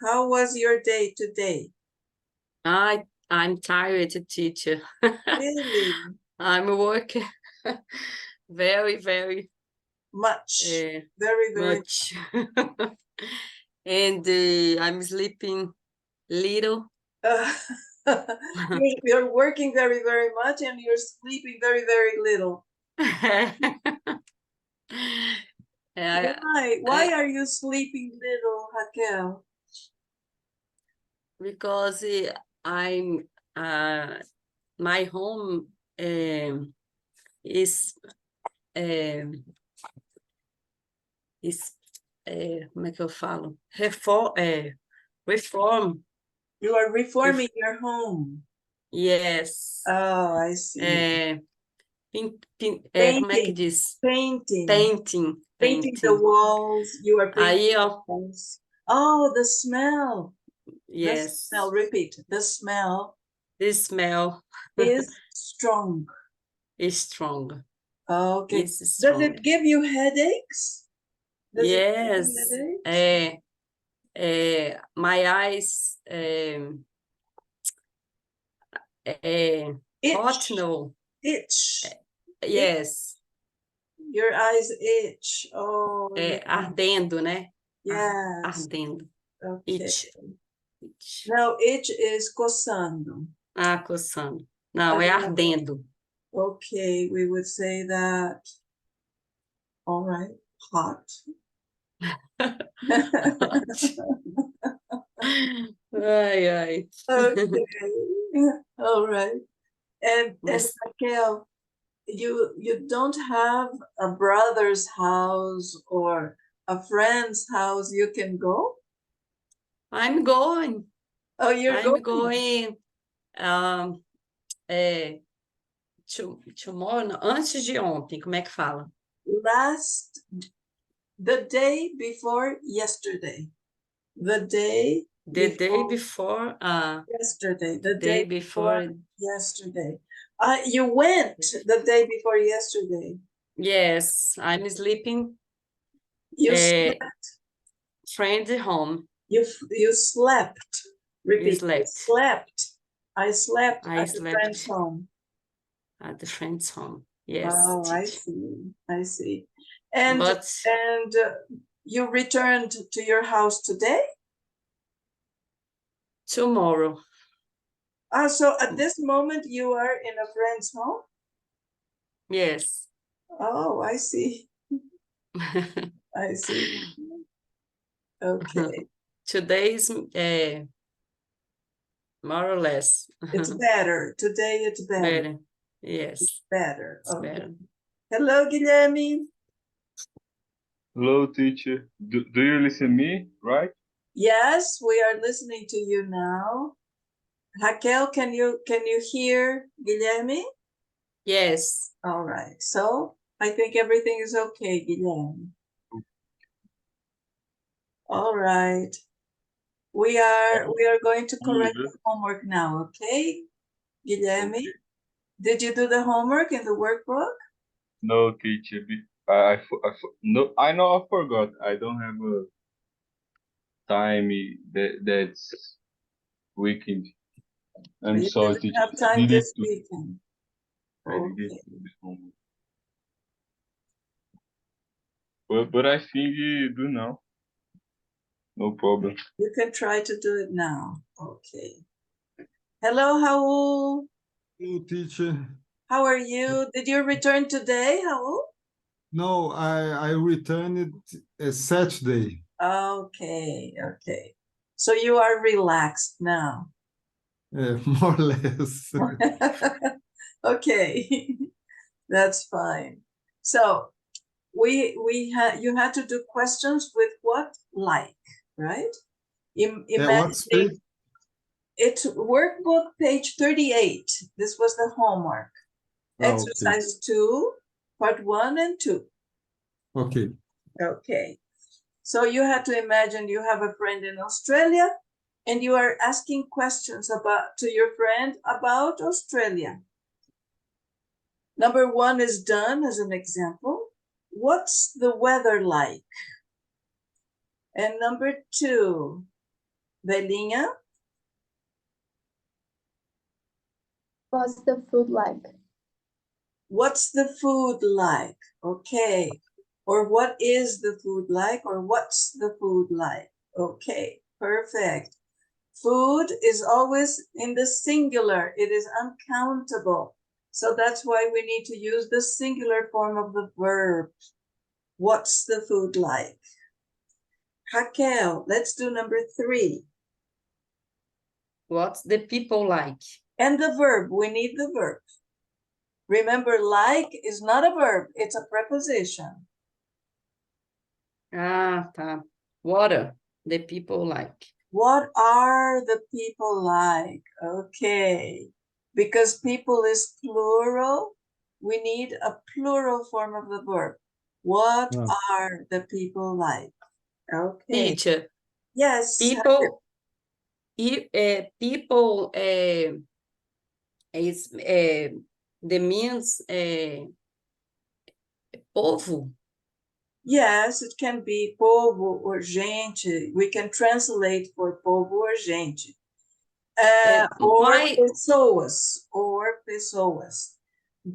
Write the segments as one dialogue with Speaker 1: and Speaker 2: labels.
Speaker 1: How was your day today?
Speaker 2: I'm tired, teacher.
Speaker 1: Really?
Speaker 2: I'm working very, very
Speaker 1: Much.
Speaker 2: uh,
Speaker 1: Very, very
Speaker 2: much. And I'm sleeping little.
Speaker 1: You're working very, very much and you're sleeping very, very little. Why are you sleeping little, Raquel?
Speaker 2: Because I'm my home is como é que eu falo? Reform.
Speaker 1: You are reforming your home.
Speaker 2: Yes.
Speaker 1: Oh, I see.
Speaker 2: Como é que diz?
Speaker 1: Painting
Speaker 2: Painting.
Speaker 1: the walls. You are painting
Speaker 2: Aí, ó.
Speaker 1: the walls. Oh, the smell.
Speaker 2: Yes.
Speaker 1: The smell. Repeat. The smell.
Speaker 2: The smell
Speaker 1: is strong.
Speaker 2: Is strong.
Speaker 1: Okay.
Speaker 2: It's strong.
Speaker 1: Does it give you headaches?
Speaker 2: Yes. My eyes hot, no.
Speaker 1: Itch.
Speaker 2: Yes.
Speaker 1: Your eyes itch. Oh.
Speaker 2: Ardendo, né?
Speaker 1: Yes.
Speaker 2: Ardendo.
Speaker 1: Okay.
Speaker 2: Itch.
Speaker 1: No, itch is coçando.
Speaker 2: Coçando. Não, é ardendo.
Speaker 1: Okay, we would say that. All right, hot.
Speaker 2: Ai.
Speaker 1: Okay. All right. And Raquel, you don't have a brother's house or a friend's house you can go?
Speaker 2: I'm going.
Speaker 1: Oh, you're
Speaker 2: going. Tomorrow, antes de ontem, como é que fala?
Speaker 1: The day before yesterday. The day
Speaker 2: before
Speaker 1: yesterday. The
Speaker 2: day before
Speaker 1: yesterday. You went the day before yesterday.
Speaker 2: Yes, I'm sleeping.
Speaker 1: You slept.
Speaker 2: Friend home.
Speaker 1: You slept. Repeat.
Speaker 2: Slept.
Speaker 1: I slept at the friend's home.
Speaker 2: At the friend's home. Yes.
Speaker 1: Oh, I see. And you returned to your house today?
Speaker 2: Tomorrow.
Speaker 1: So at this moment you are in a friend's home?
Speaker 2: Yes.
Speaker 1: Oh, I see. I see. Okay.
Speaker 2: Today is more or less.
Speaker 1: It's better. Today it's better.
Speaker 2: Yes.
Speaker 1: It's better.
Speaker 2: It's better.
Speaker 1: Hello, Guilherme.
Speaker 3: Hello, teacher. Do you listen me, right?
Speaker 1: Yes, we are listening to you now. Raquel, can you hear Guilherme?
Speaker 2: Yes.
Speaker 1: All right. So I think everything is okay, Guilherme. All right. We are going to correct the homework now, okay? Guilherme, did you do the homework in the workbook?
Speaker 3: No, teacher. I know I forgot. I don't have a time that's weekend. I'm sorry, teacher.
Speaker 1: Have time this weekend.
Speaker 3: I didn't do this homework. But I think you do now. No problem.
Speaker 1: You can try to do it now. Okay. Hello, Raul.
Speaker 4: Hello, teacher.
Speaker 1: How are you? Did you return today, Raul?
Speaker 4: No, I returned Saturday.
Speaker 1: Okay. So you are relaxed now.
Speaker 4: More or less.
Speaker 1: Okay, that's fine. So you had to do questions with what? Like, right? Imagine it's workbook page 38. This was the homework. Exercise 2, part 1 and 2. Okay. So you had to imagine you have a friend in Australia and you are asking questions to your friend about Australia. Number 1 is done as an example. What's the weather like? And number 2, Belinha?
Speaker 5: What's the food like?
Speaker 1: What's the food like? Okay. Or what is the food like? Or what's the food like? Okay, perfect. Food is always in the singular. It is uncountable. So that's why we need to use the singular form of the verb. What's the food like? Raquel, let's do number 3.
Speaker 2: What's the people like?
Speaker 1: And the verb, we need the verb. Remember, like is not a verb, it's a preposition.
Speaker 2: Ah, tá. What are the people like?
Speaker 1: What are the people like? Okay. Because people is plural, we need a plural form of the verb. What are the people like? Okay.
Speaker 2: Teacher,
Speaker 1: Yes.
Speaker 2: people, people is the means povo.
Speaker 1: Yes, it can be povo or gente. We can translate for povo or gente. Or
Speaker 2: My
Speaker 1: pessoas, or pessoas.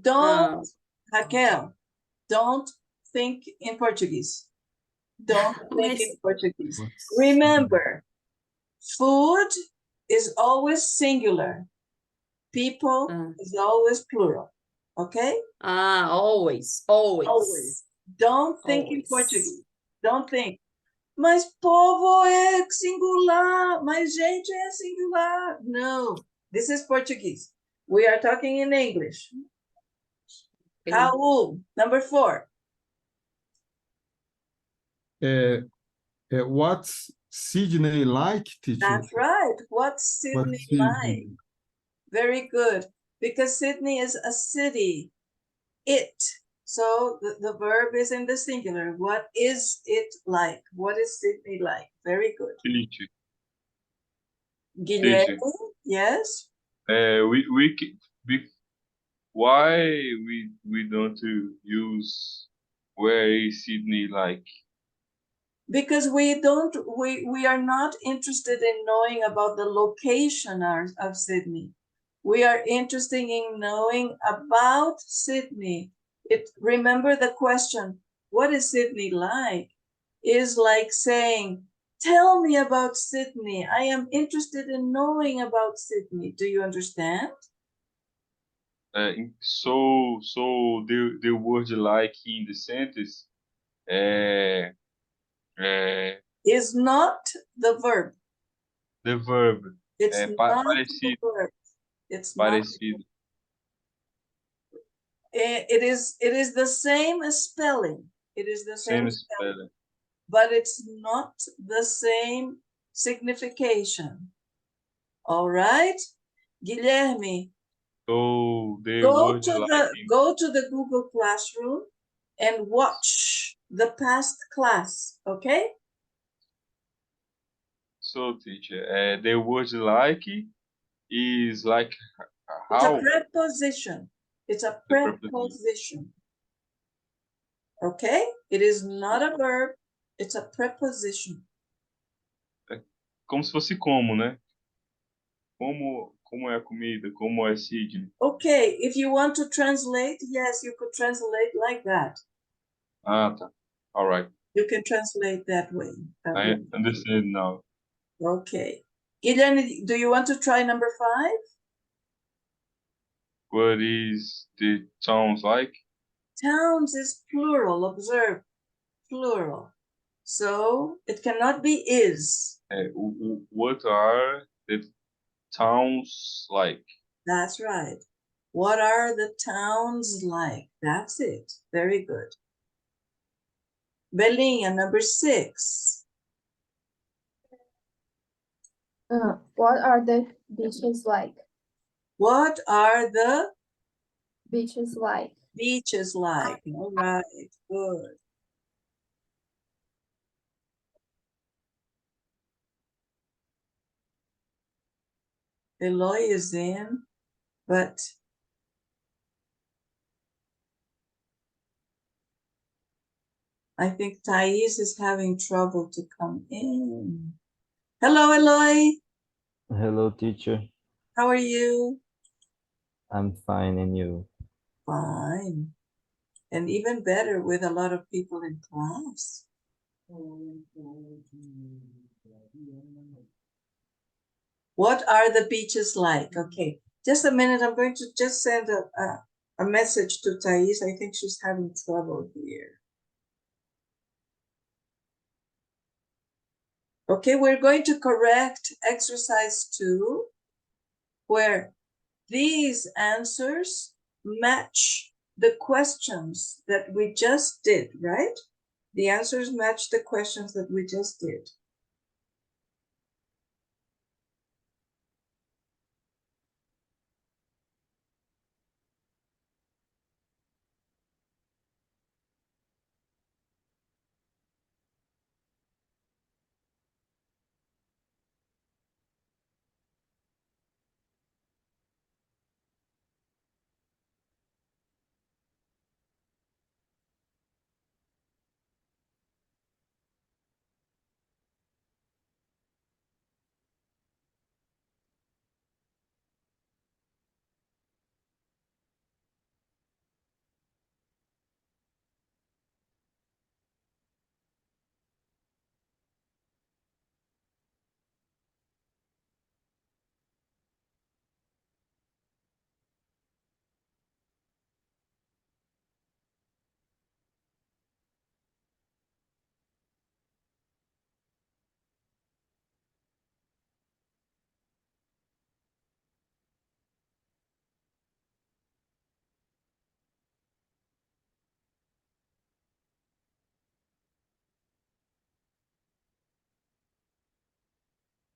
Speaker 1: Don't, Raquel, don't think in Portuguese. Don't think in Portuguese. Remember, food is always singular. People is always plural. Okay?
Speaker 2: always.
Speaker 1: Always. Don't think in
Speaker 2: Always.
Speaker 1: Portuguese. Don't think. Mas povo é singular. Mas gente é singular. No, this is Portuguese. We are talking in English.
Speaker 2: Okay.
Speaker 1: Raul, number 4.
Speaker 4: What's Sydney like, teacher?
Speaker 1: That's right. What's Sydney
Speaker 4: What's Sydney?
Speaker 1: like? Very good. Because Sydney is a city. It. So the verb is in the singular. What is it like? What is Sydney like? Very good.
Speaker 3: Teacher.
Speaker 1: Guilherme, yes?
Speaker 3: Why we don't use where is Sydney like?
Speaker 1: Because we are not interested in knowing about the location of Sydney. We are interested in knowing about Sydney. Remember the question, what is Sydney like? Is like saying, tell me about Sydney. I am interested in knowing about Sydney. Do you understand?
Speaker 3: So the word like in the sentence
Speaker 1: Is not the verb.
Speaker 3: the verb
Speaker 1: It's not the
Speaker 3: parecido.
Speaker 1: verb. It's
Speaker 3: Parecido.
Speaker 1: not. It is the same spelling. It is the same spelling, but it's not the same signification. All right, Guilherme,
Speaker 3: So the
Speaker 1: go
Speaker 3: word
Speaker 1: to the Google Classroom and watch the past class, okay?
Speaker 3: So teacher, the word like is like
Speaker 1: It's a
Speaker 3: how?
Speaker 1: preposition. It's a preposition. Okay? It is not a verb. It's a preposition.
Speaker 3: Como se fosse como, né? Como é a comida? Como é Sydney?
Speaker 1: Okay, if you want to translate, yes, you could translate like that.
Speaker 3: Ah, tá. All right.
Speaker 1: You can translate that way.
Speaker 3: I understand now.
Speaker 1: Okay. Guilherme, do you want to try number 5?
Speaker 3: What is the towns like?
Speaker 1: Towns is plural, observe, plural. So it cannot be is.
Speaker 3: What are the towns like?
Speaker 1: That's right. What are the towns like? That's it. Very good. Belinha, number 6.
Speaker 5: What are the beaches like?
Speaker 1: What are the
Speaker 5: Beaches like?
Speaker 1: beaches like? All right, good. Eloy is in, but I think Thais is having trouble to come in. Hello, Eloy.
Speaker 6: Hello, teacher.
Speaker 1: How are you?
Speaker 6: I'm fine, and you?
Speaker 1: Fine. And even better with a lot of people in class. What are the beaches like? Okay, just a minute. I'm going to just send a message to Thais. I think she's having trouble here. Okay, we're going to correct exercise 2, where these answers match the questions that we just did, right? The answers match the questions that we just did.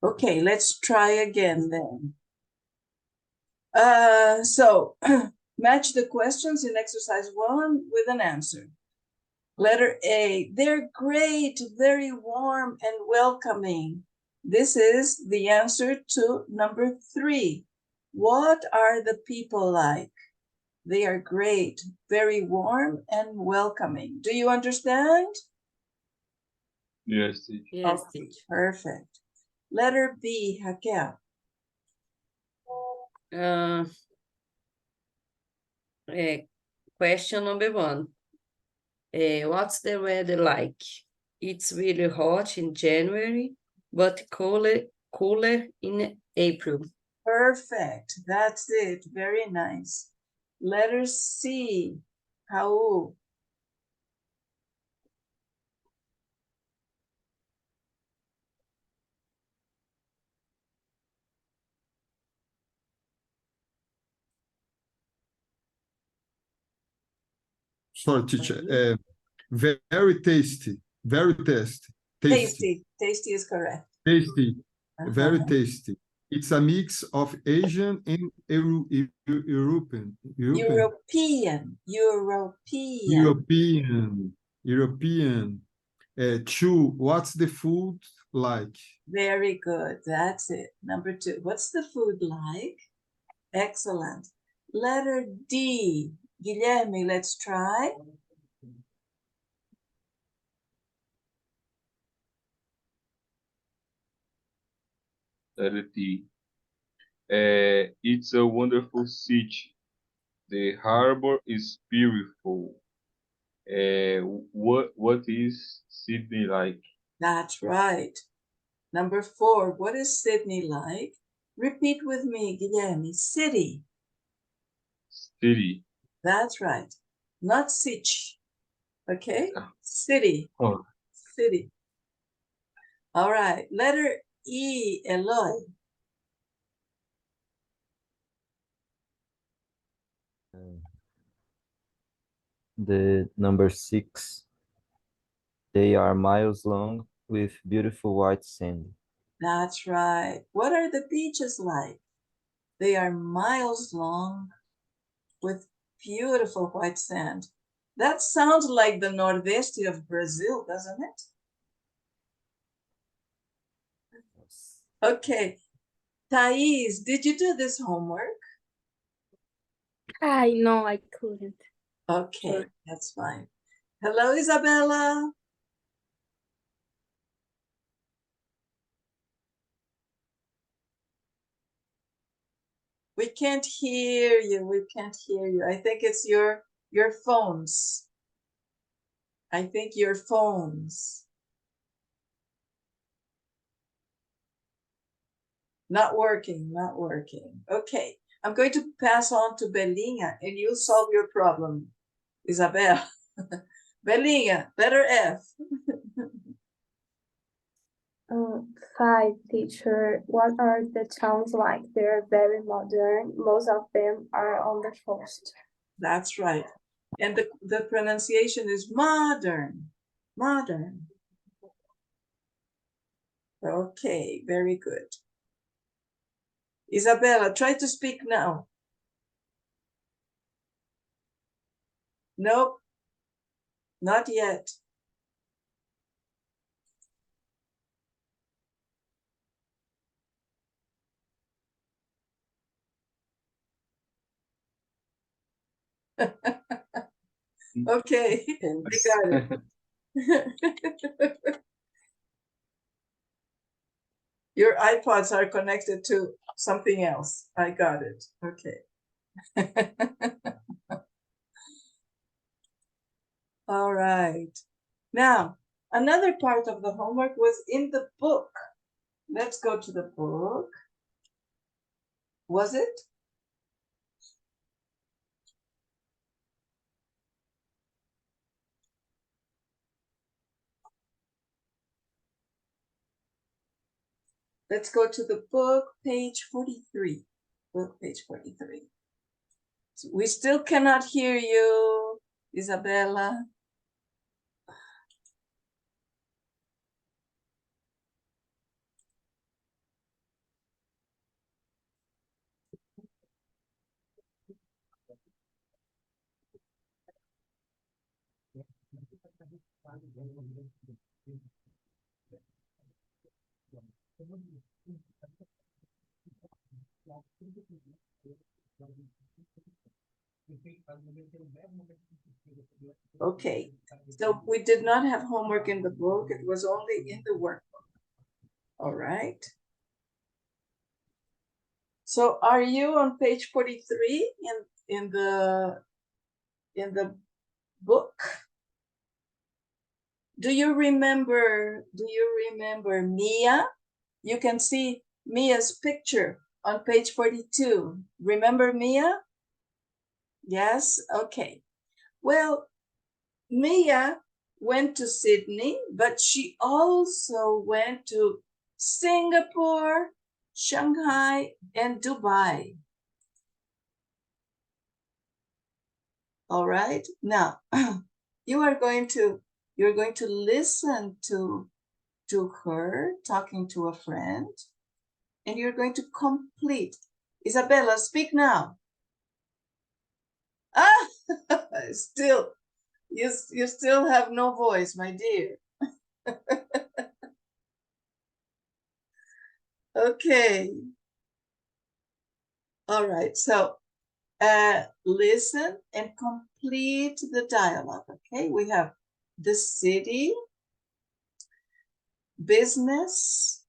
Speaker 1: Okay, let's try again then. So match the questions in exercise 1 with an answer. Letter A, they're great, very warm and welcoming. This is the answer to number 3. What are the people like? They are great, very warm and welcoming. Do you understand?
Speaker 3: Yes, teacher.
Speaker 2: Yes,
Speaker 1: Okay,
Speaker 2: teacher.
Speaker 1: perfect. Letter B, Raquel.
Speaker 2: Question number 1. What's the weather like? It's really hot in January, but cooler in April.
Speaker 1: Perfect. That's it. Very nice. Letter C, Raul.
Speaker 4: Sorry, teacher. Very tasty. Very tasty.
Speaker 1: Tasty. Tasty is correct.
Speaker 4: Tasty. Very
Speaker 1: Uh-huh.
Speaker 4: tasty. It's a mix of Asian and European.
Speaker 1: European.
Speaker 4: European. 2, what's the food like?
Speaker 1: Very good. That's it. Number 2. What's the food like? Excellent. Letter D. Guilherme, let's try.
Speaker 3: Letter D. It's a wonderful city. The harbor is beautiful. What is Sydney like?
Speaker 1: That's right. Number 4. What is Sydney like? Repeat with me, Guilherme. City.
Speaker 3: City.
Speaker 1: That's right. Not sich. Okay?
Speaker 3: Yeah.
Speaker 1: City.
Speaker 3: Oh,
Speaker 1: City. All right. Letter E, Eloy.
Speaker 6: The number 6. They are miles long with beautiful white sand.
Speaker 1: That's right. What are the beaches like? They are miles long with beautiful white sand. That sounds like the Nordeste of Brazil, doesn't it? Okay. Thais, did you do this homework?
Speaker 5: I know I couldn't.
Speaker 1: Okay, that's fine. Hello, Isabella. We can't hear you. We can't hear you. I think it's your phones. I think your phones. Not working, not working. Okay, I'm going to pass on to Belinha and you solve your problem, Isabel. Belinha, letter F.
Speaker 5: 5, teacher. What are the towns like? They're very modern. Most of them are on the coast.
Speaker 1: That's right. And the pronunciation is modern. Modern. Okay, very good. Isabella, try to speak now. Nope, not yet. Okay, I got it. Your iPods are connected to something else. I got it. Okay. All right. Now, another part of the homework was in the book. Let's go to the book. Was it? Let's go to the book, page 43. Book, page 43. So we still cannot hear you, Isabella. Okay, so we did not have homework in the book. It was only in the workbook. All right. So are you on page 43 in the book? Do you remember Mia? You can see Mia's picture on page 42. Remember Mia? Yes, okay. Well, Mia went to Sydney, but she also went to Singapore, Shanghai, and Dubai. All right, now you're going to listen to her talking to a friend, and you're going to complete. Isabella, speak now. Ah, still, you still have no voice, my dear. Okay. All right, so listen and complete the dialogue, okay? We have the city, business,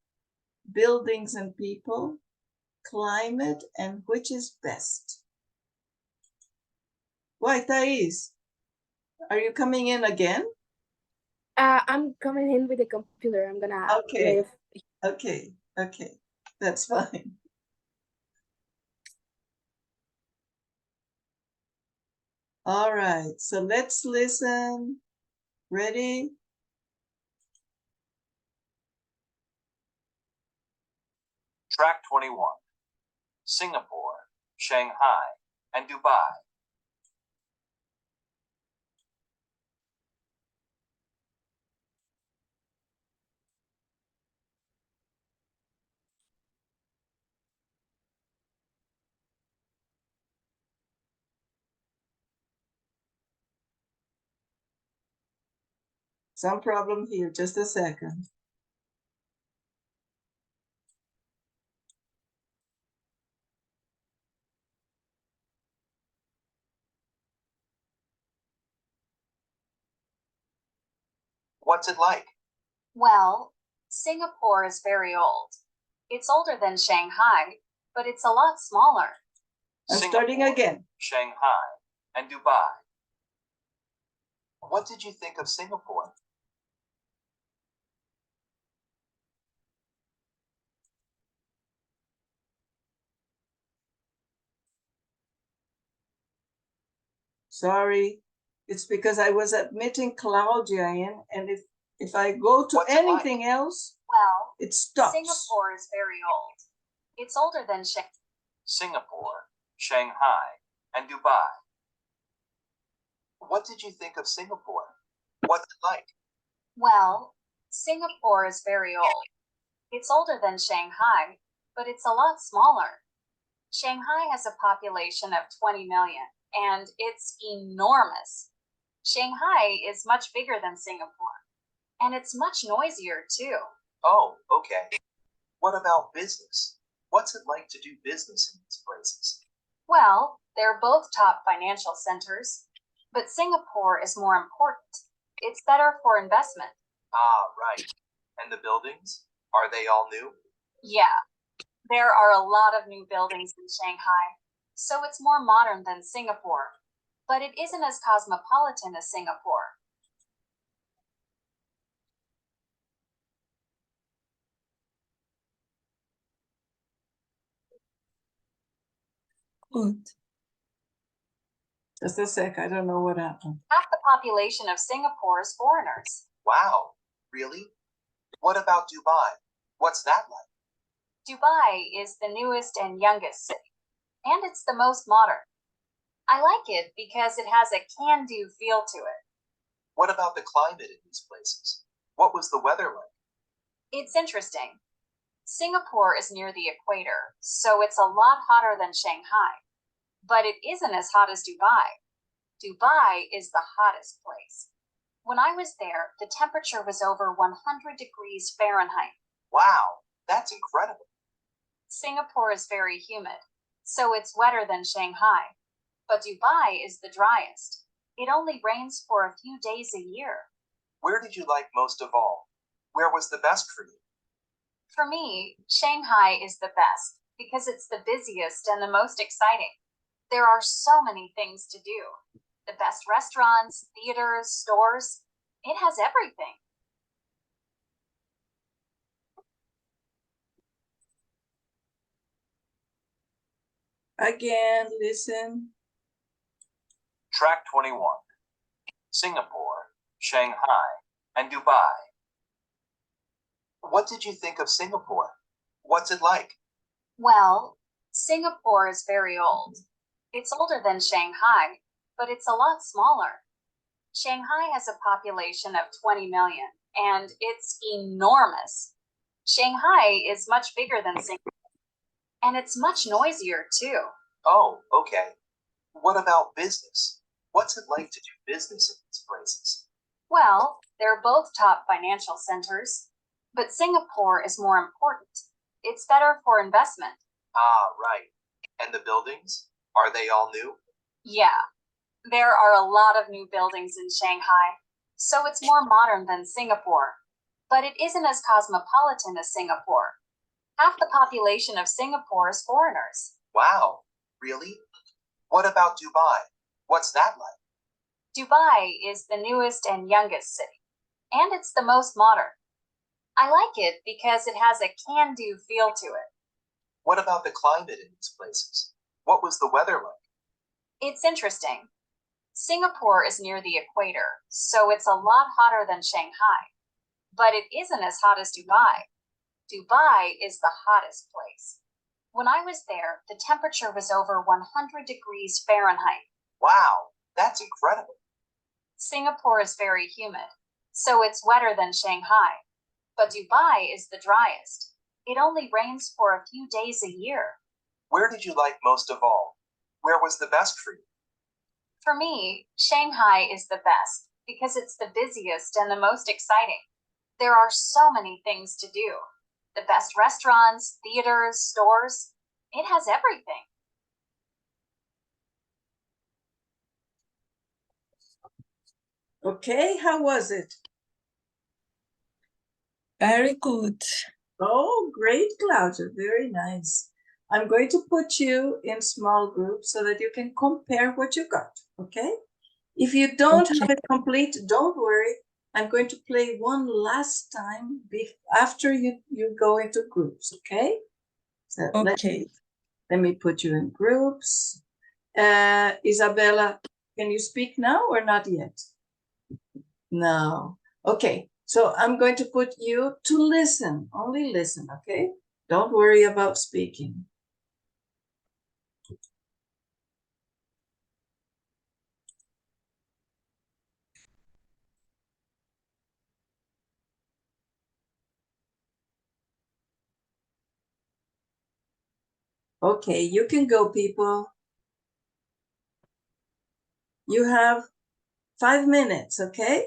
Speaker 1: buildings and people, climate, and which is best. Why, Thais? Are you coming in again?
Speaker 5: I'm coming in with the computer. I'm gonna
Speaker 1: Okay.
Speaker 5: leave.
Speaker 1: Okay, that's fine. All right, so let's listen. Ready?
Speaker 7: Track 21. Singapore, Shanghai, and Dubai.
Speaker 1: Some problem here, just a second.
Speaker 7: What's it like?
Speaker 8: Well, Singapore is very old. It's older than Shanghai, but it's a lot smaller.
Speaker 1: I'm starting again.
Speaker 7: Shanghai, and Dubai. What did you think of Singapore?
Speaker 1: Sorry, it's because I was admitting Claudia in, and if I go to
Speaker 7: What's it
Speaker 1: anything
Speaker 7: like?
Speaker 1: else,
Speaker 8: Well,
Speaker 1: it stops.
Speaker 8: Singapore is very old. It's older than
Speaker 7: Singapore, Shanghai, and Dubai. What did you think of Singapore? What's it like?
Speaker 8: Well, Singapore is very old. It's older than Shanghai, but it's a lot smaller. Shanghai has a population of 20 million, and it's enormous. Shanghai is much bigger than Singapore, and it's much noisier too.
Speaker 7: Oh, okay. What about business? What's it like to do business in these places?
Speaker 8: Well, they're both top financial centers, but Singapore is more important. It's better for investment.
Speaker 7: Ah, right. And the buildings? Are they all new?
Speaker 8: Yeah, there are a lot of new buildings in Shanghai, so it's more modern than Singapore, but it isn't as cosmopolitan as Singapore.
Speaker 2: Good.
Speaker 1: Just a sec, I don't know what happened.
Speaker 8: Half the population of Singapore is foreigners.
Speaker 7: Wow, really? What about Dubai? What's that like?
Speaker 8: Dubai is the newest and youngest city, and it's the most modern. I like it because it has a can-do feel to it.
Speaker 7: What about the climate in these places? What was the weather like?
Speaker 8: It's interesting. Singapore is near the equator, so it's a lot hotter than Shanghai, but it isn't as hot as Dubai. Dubai is the hottest place. When I was there, the temperature was over 100 degrees Fahrenheit.
Speaker 7: Wow, that's incredible.
Speaker 8: Singapore is very humid, so it's wetter than Shanghai. But Dubai is the driest. It only rains for a few days a year.
Speaker 7: Where did you like most of all? Where was the best for you?
Speaker 8: For me, Shanghai is the best because it's the busiest and the most exciting. There are so many things to do. The best restaurants, theaters, stores. It has everything.
Speaker 1: Again, listen.
Speaker 7: Track 21. Singapore, Shanghai, and Dubai. What did you think of Singapore? What's it like?
Speaker 8: Well, Singapore is very old. It's older than Shanghai, but it's a lot smaller. Shanghai has a population of 20 million, and it's enormous. Shanghai is much bigger than Singapore, and it's much noisier too.
Speaker 7: Oh, okay. What about business? What's it like to do business in these places?
Speaker 8: Well, they're both top financial centers, but Singapore is more important. It's better for investment.
Speaker 7: Ah, right. And the buildings? Are they all new?
Speaker 8: Yeah, there are a lot of new buildings in Shanghai, so it's more modern than Singapore, but it isn't as cosmopolitan as Singapore. Half the population of Singapore is foreigners.
Speaker 7: Wow, really? What about Dubai? What's that like?
Speaker 8: Dubai is the newest and youngest city, and it's the most modern. I like it because it has a can-do feel to it.
Speaker 7: What about the climate in these places? What was the weather like?
Speaker 8: It's interesting. Singapore is near the equator, so it's a lot hotter than Shanghai, but it isn't as hot as Dubai. Dubai is the hottest place. When I was there, the temperature was over 100 degrees Fahrenheit.
Speaker 7: Wow, that's incredible.
Speaker 8: Singapore is very humid, so it's wetter than Shanghai. But Dubai is the driest. It only rains for a few days a year.
Speaker 7: Where did you like most of all? Where was the best for you?
Speaker 8: For me, Shanghai is the best because it's the busiest and the most exciting. There are so many things to do. The best restaurants, theaters, stores. It has everything.
Speaker 1: Okay, how was it?
Speaker 2: Very good.
Speaker 1: Oh, great, Claudia. Very nice. I'm going to put you in small groups so that you can compare what you got, okay? If you don't have it complete, don't worry. I'm going to play one last time after you go into groups, okay? So
Speaker 2: Okay.
Speaker 1: let me put you in groups. Isabella, can you speak now or not yet? No. Okay, so I'm going to put you to listen, only listen, okay? Don't worry about speaking. Okay, you can go, people. You have 5 minutes, okay?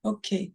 Speaker 2: Okay.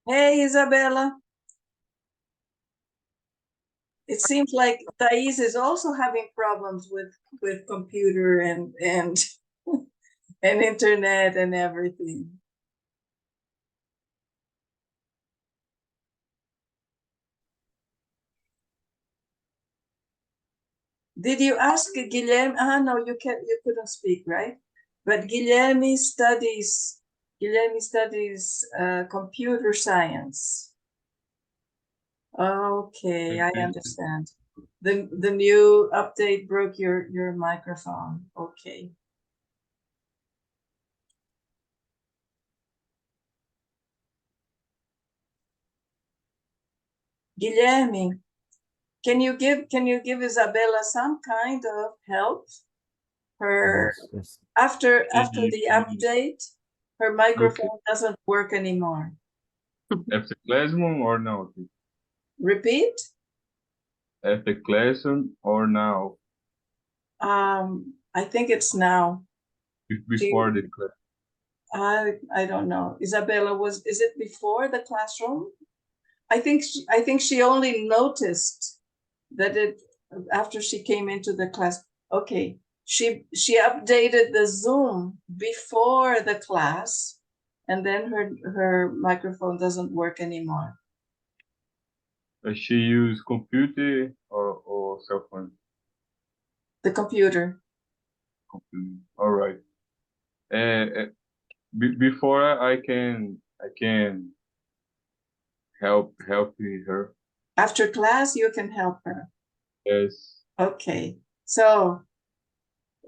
Speaker 1: Hey, Isabella. It seems like Thais is also having problems with computer and and internet and everything. Did you ask Guilherme? No, you couldn't speak, right? But Guilherme studies computer science. Okay, I understand. The new update broke your microphone. Okay. Guilherme, can you give Isabella some kind of help?
Speaker 6: Yes.
Speaker 1: After the update, her microphone doesn't work anymore.
Speaker 3: After classroom or no?
Speaker 1: Repeat?
Speaker 3: After classroom or now?
Speaker 1: I think it's now.
Speaker 3: Before the class.
Speaker 1: I don't know. Isabella, is it before the classroom? I think she only noticed that it after she came into the class. Okay, she updated the Zoom before the class, and then her microphone doesn't work anymore.
Speaker 3: Does she use computer or cell phone?
Speaker 1: The computer.
Speaker 3: Computer. All right. Before I can help her.
Speaker 1: After class, you can help her.
Speaker 3: Yes.
Speaker 1: Okay. So,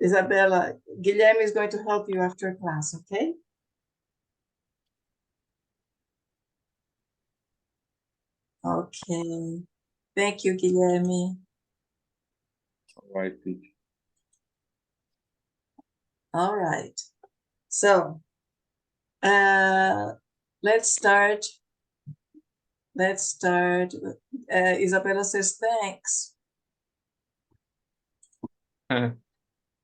Speaker 1: Isabella, Guilherme is going to help you after class, okay? Okay. Thank you, Guilherme.
Speaker 3: All right, teacher.
Speaker 1: All right. So, let's start. Isabella says thanks.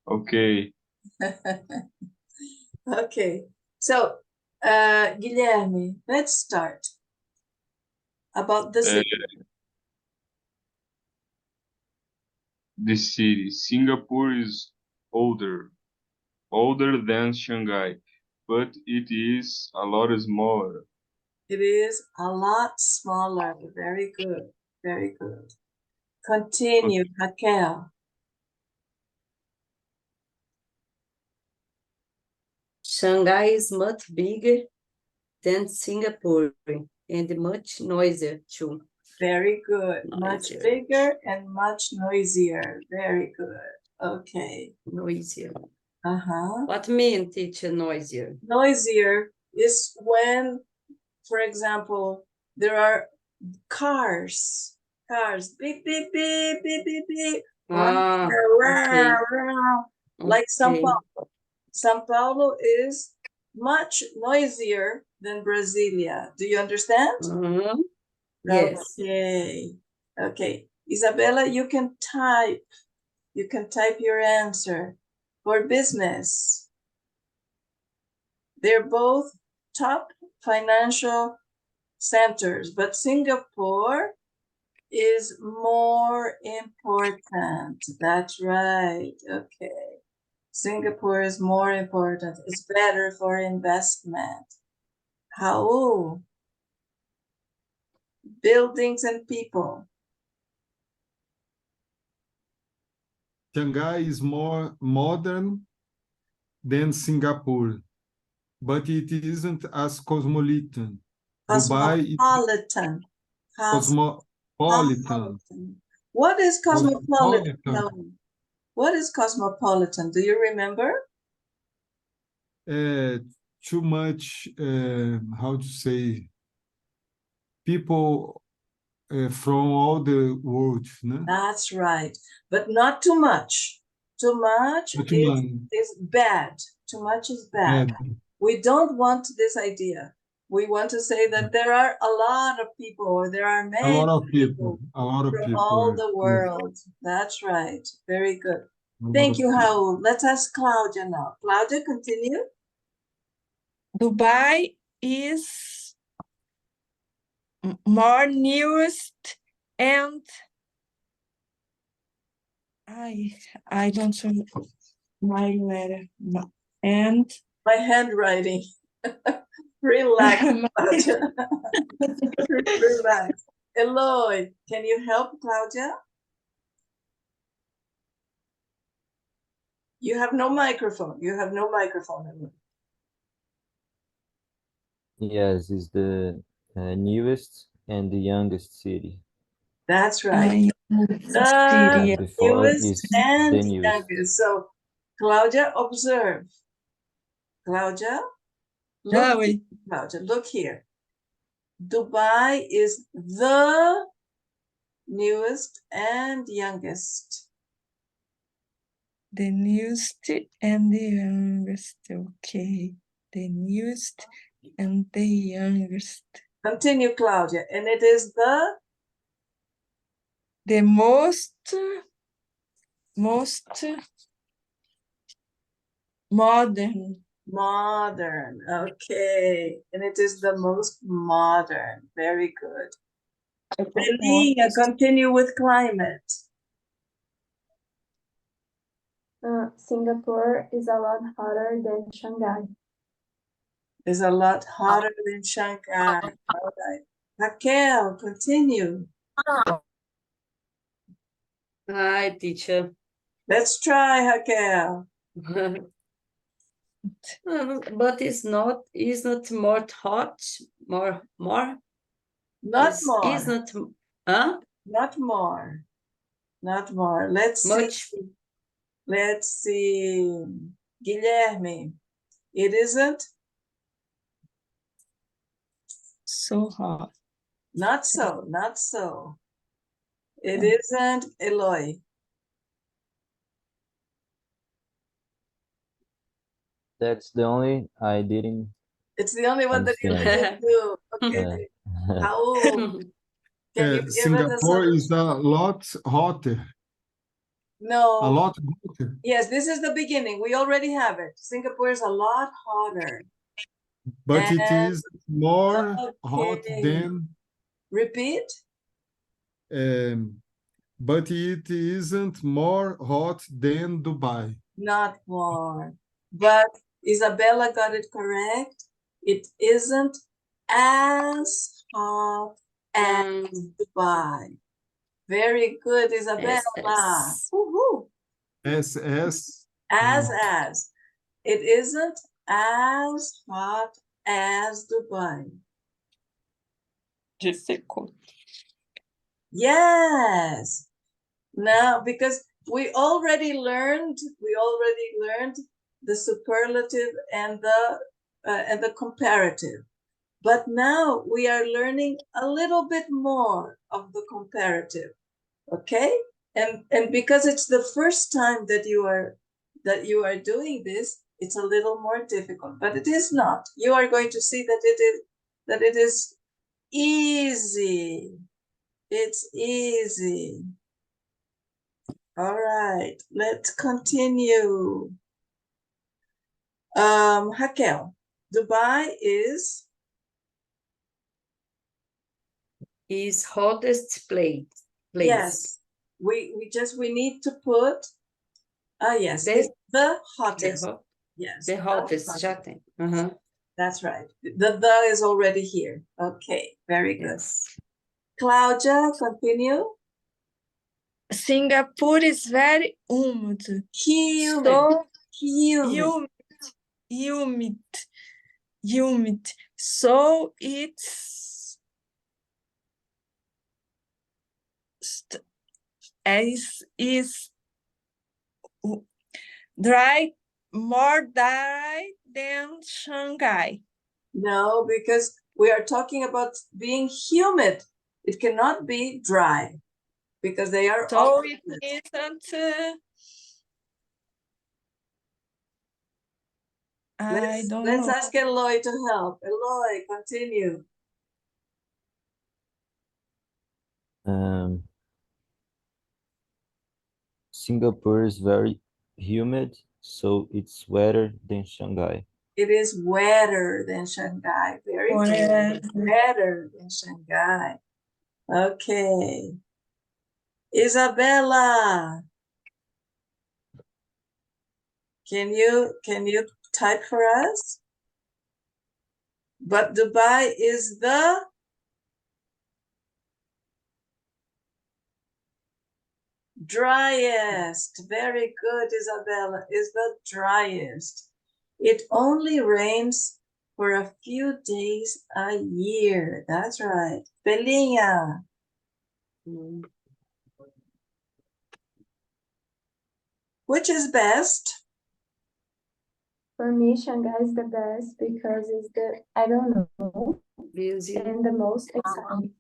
Speaker 3: Okay.
Speaker 1: Okay. So, Guilherme, let's start about the city.
Speaker 3: The city. Singapore is older than Shanghai, but it is a lot smaller.
Speaker 1: It is a lot smaller. Very good. Very good. Continue, Raquel.
Speaker 2: Shanghai is much bigger than Singapore and much noisier too.
Speaker 1: Very good. Much
Speaker 2: Noisier.
Speaker 1: bigger and much noisier. Very good. Okay.
Speaker 2: Noisier.
Speaker 1: Uh-huh.
Speaker 2: What mean, teacher, noisier?
Speaker 1: Noisier is when, for example, there are cars, beep, beep, beep, beep, beep, beep,
Speaker 2: Okay.
Speaker 1: Like São
Speaker 2: Okay.
Speaker 1: Paulo. São Paulo is much noisier than Brasilia. Do you understand?
Speaker 2: Yes.
Speaker 1: Okay. Okay. Isabella, you can type. You can type your answer. For business, they're both top financial centers, but Singapore is more important. That's right. Okay. Singapore is more important. It's better for investment. How? Buildings and people.
Speaker 4: Shanghai is more modern than Singapore, but it isn't as cosmopolitan. Dubai is
Speaker 1: Cosmopolitan.
Speaker 4: cosmopolitan.
Speaker 1: What is cosmopolitan?
Speaker 4: Cosmopolitan.
Speaker 1: What is cosmopolitan? Do you remember?
Speaker 4: Too much, how to say, people from all the world, né?
Speaker 1: That's right, but not too much. Too much is bad. Too much is bad. We don't want this idea. We want to say that there are a lot of people, or there are many
Speaker 4: a lot of people
Speaker 1: from all the world. Yes. That's right. Very good. Thank you, Raul. Let's ask Claudia now. Claudia, continue.
Speaker 9: Dubai is more newest and I don't know my letter and
Speaker 1: my handwriting. Relax, Claudia. Relax. Eloy, can you help Claudia? You have no microphone. You have no microphone, Eloy.
Speaker 6: Yes, it's the newest and the youngest city.
Speaker 1: That's right.
Speaker 6: And before
Speaker 1: Newest and
Speaker 6: the newest.
Speaker 1: youngest. So, Claudia, observe. Claudia, Claudia, look here. Dubai is the newest and youngest.
Speaker 9: The newest and the youngest. Okay. The newest and the youngest.
Speaker 1: Continue, Claudia. And it is the
Speaker 9: most modern.
Speaker 1: Modern. Okay. And it is the most modern. Very good. Belinha, continue with climate.
Speaker 5: Singapore is a lot hotter than Shanghai.
Speaker 1: Is a lot hotter than Shanghai. All right. Raquel, continue.
Speaker 2: Hi, teacher.
Speaker 1: Let's try, Raquel.
Speaker 2: But it's not more hot, more?
Speaker 1: Not more.
Speaker 2: It's not, huh?
Speaker 1: Not more. Not more. Let's see. Let's see. Guilherme, it isn't?
Speaker 9: So hot.
Speaker 1: Not so, not so. It isn't, Eloy.
Speaker 6: That's the only I didn't.
Speaker 1: It's the only one
Speaker 6: understand.
Speaker 1: that you didn't do. Okay. Raul, can you give
Speaker 4: Singapore is a lot hotter.
Speaker 1: No.
Speaker 4: A lot hotter.
Speaker 1: Yes, this is the beginning. We already have it. Singapore is a lot hotter.
Speaker 4: But it is more hot than...
Speaker 1: Repeat?
Speaker 4: But it isn't more hot than Dubai.
Speaker 1: Not more. But Isabella got it correct. It isn't as hot as Dubai. Very good, Isabella. Woohoo.
Speaker 4: As.
Speaker 1: It isn't as hot as Dubai.
Speaker 9: Difficult.
Speaker 1: Yes. Now, because we already learned the superlative and the comparative. But now we are learning a little bit more of the comparative. Okay? And because it's the first time that you are doing this, it's a little more difficult, but it is not. You are going to see that it is easy. It's easy. All right, let's continue. Raquel, Dubai is
Speaker 2: hottest place.
Speaker 1: Yes. We need to put yes, it's the hottest. Yes.
Speaker 2: The hottest, já tem.
Speaker 1: That's right. The is already here. Okay, very good.
Speaker 2: Yes.
Speaker 1: Claudia, continue.
Speaker 9: Singapore is very humid.
Speaker 1: Humid.
Speaker 9: So
Speaker 1: Humid.
Speaker 9: humid. So it's is dry, more dry than Shanghai.
Speaker 1: No, because we are talking about being humid. It cannot be dry because they are
Speaker 9: So
Speaker 1: opposite.
Speaker 9: it isn't. I don't know.
Speaker 1: Let's ask Eloy to help. Eloy, continue.
Speaker 6: Singapore is very humid, so it's wetter than Shanghai.
Speaker 1: It is wetter than Shanghai. Very good. Wetter than Shanghai. Okay. Isabella. Can you type for us? But Dubai is the driest. Very good, Isabella. Is the driest. It only rains for a few days a year. That's right. Belinha. Which is best?
Speaker 5: For me, Shanghai is the best because it's the, I don't know, and the most exciting.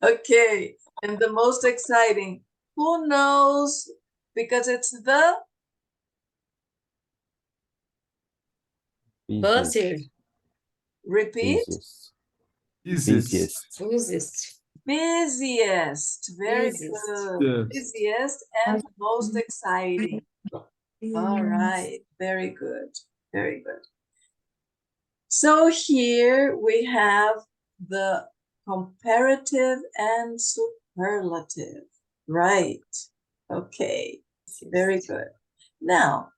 Speaker 1: Okay, and the most exciting. Who knows? Because it's the
Speaker 2: Buzzer.
Speaker 1: Repeat.
Speaker 6: Busiest.
Speaker 1: Busiest. Very good.
Speaker 4: Yes.
Speaker 1: Busiest and most exciting. All right. Very good. Very good. So here we have the comparative and superlative. Right. Okay. Very good. Now,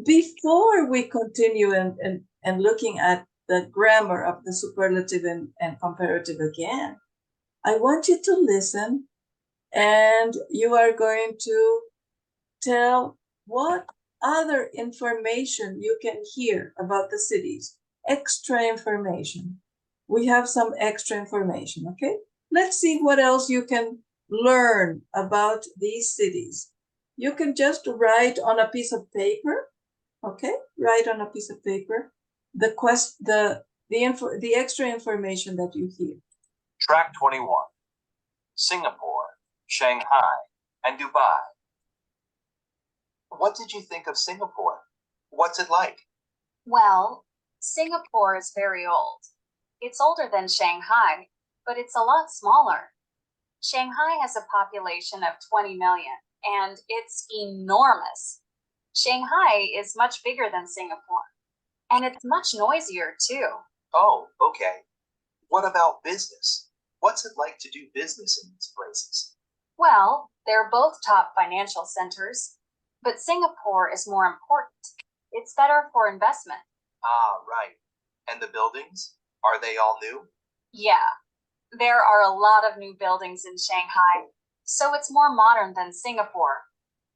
Speaker 1: before we continue and looking at the grammar of the superlative and comparative again, I want you to listen, and you are going to tell what other information you can hear about the cities. Extra information. We have some extra information, okay? Let's see what else you can learn about these cities. You can just write on a piece of paper, okay? Write on a piece of paper the extra information that you hear.
Speaker 7: Track 21. Singapore, Shanghai, and Dubai. What did you think of Singapore? What's it like?
Speaker 8: Well, Singapore is very old. It's older than Shanghai, but it's a lot smaller. Shanghai has a population of 20 million, and it's enormous. Shanghai is much bigger than Singapore, and it's much noisier too.
Speaker 7: Oh, okay. What about business? What's it like to do business in these places?
Speaker 8: Well, they're both top financial centers, but Singapore is more important. It's better for investment.
Speaker 7: Ah, right. And the buildings? Are they all new?
Speaker 8: Yeah, there are a lot of new buildings in Shanghai, so it's more modern than Singapore.